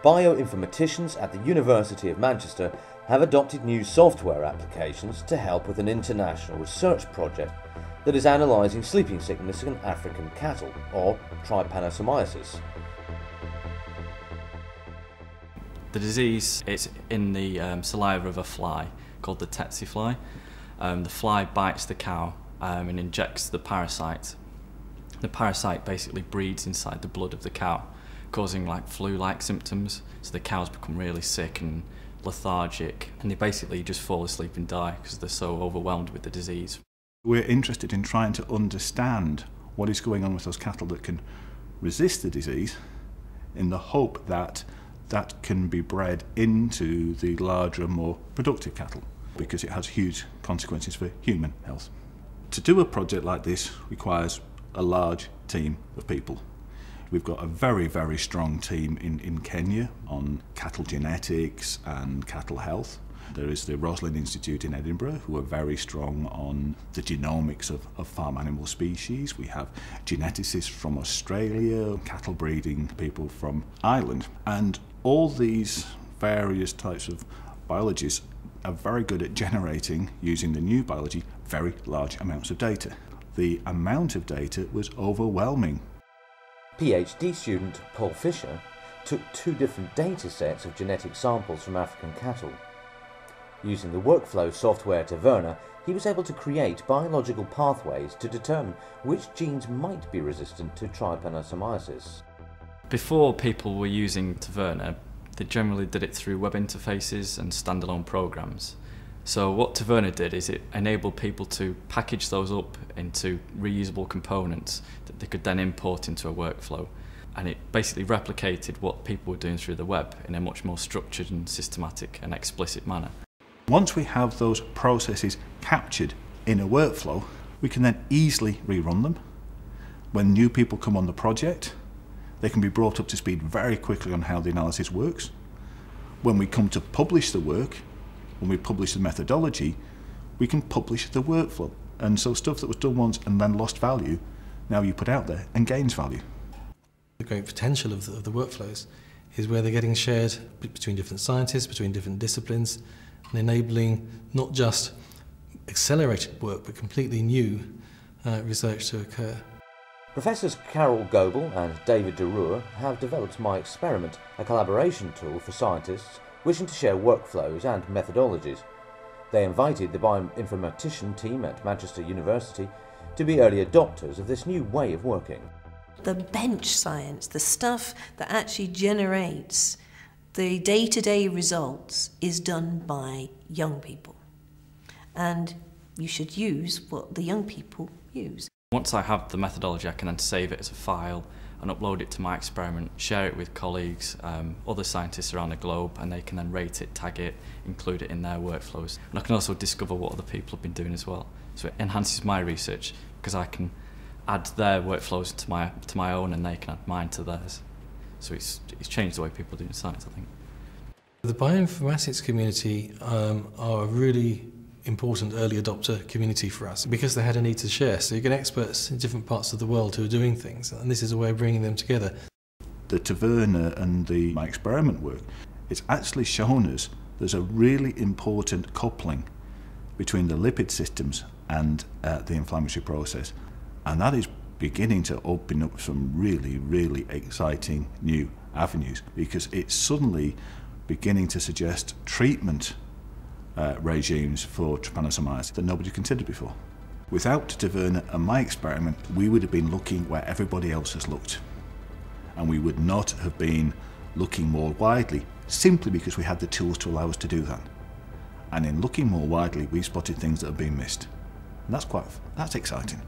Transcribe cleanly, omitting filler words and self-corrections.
Bioinformaticians at the University of Manchester have adopted new software applications to help with an international research project that is analysing sleeping sickness in African cattle, or Trypanosomiasis. The disease is in the saliva of a fly called the tsetse fly. The fly bites the cow and injects the parasite. The parasite basically breeds inside the blood of the cow, causing like flu-like symptoms. So the cows become really sick and lethargic, and they basically just fall asleep and die because they're so overwhelmed with the disease. We're interested in trying to understand what is going on with those cattle that can resist the disease, in the hope that that can be bred into the larger, more productive cattle, because it has huge consequences for human health. To do a project like this requires a large team of people. We've got a very, very strong team in Kenya on cattle genetics and cattle health. There is the Roslin Institute in Edinburgh, who are very strong on the genomics of farm animal species. We have geneticists from Australia, cattle breeding people from Ireland. And all these various types of biologists are very good at generating, using the new biology, very large amounts of data. The amount of data was overwhelming. PhD student Paul Fisher took 2 different data sets of genetic samples from African cattle. Using the workflow software Taverna, he was able to create biological pathways to determine which genes might be resistant to trypanosomiasis. Before people were using Taverna, they generally did it through web interfaces and standalone programs. So what Taverna did is it enabled people to package those up into reusable components that they could then import into a workflow. And it basically replicated what people were doing through the web in a much more structured and systematic and explicit manner. Once we have those processes captured in a workflow, we can then easily rerun them. When new people come on the project, they can be brought up to speed very quickly on how the analysis works. When we come to publish the work, when we publish the methodology, we can publish the workflow. And so stuff that was done once and then lost value, now you put out there and gains value. The great potential of the workflows is where they're getting shared between different scientists, between different disciplines, and enabling not just accelerated work, but completely new research to occur. Professors Carol Goebel and David DeRuer have developed myExperiment, a collaboration tool for scientists wishing to share workflows and methodologies. They invited the bioinformatician team at Manchester University to be early adopters of this new way of working. The bench science, the stuff that actually generates the day-to-day results, is done by young people. And you should use what the young people use. Once I have the methodology, I can then save it as a file and upload it to myExperiment, share it with colleagues, other scientists around the globe, and they can then rate it, tag it, include it in their workflows. And I can also discover what other people have been doing as well. So it enhances my research because I can add their workflows to my own, and they can add mine to theirs. So it's changed the way people do science, I think. The bioinformatics community are a really important early adopter community for us because they had a need to share. So you get experts in different parts of the world who are doing things, and this is a way of bringing them together. The Taverna and the myExperiment work, it's actually shown us there's a really important coupling between the lipid systems and the inflammatory process. And that is beginning to open up some really, really exciting new avenues, because it's suddenly beginning to suggest treatment regimes for trypanosomiasis that nobody considered before. Without Taverna and myExperiment, we would have been looking where everybody else has looked. And we would not have been looking more widely, simply because we had the tools to allow us to do that. And in looking more widely, we spotted things that have been missed. And that's exciting.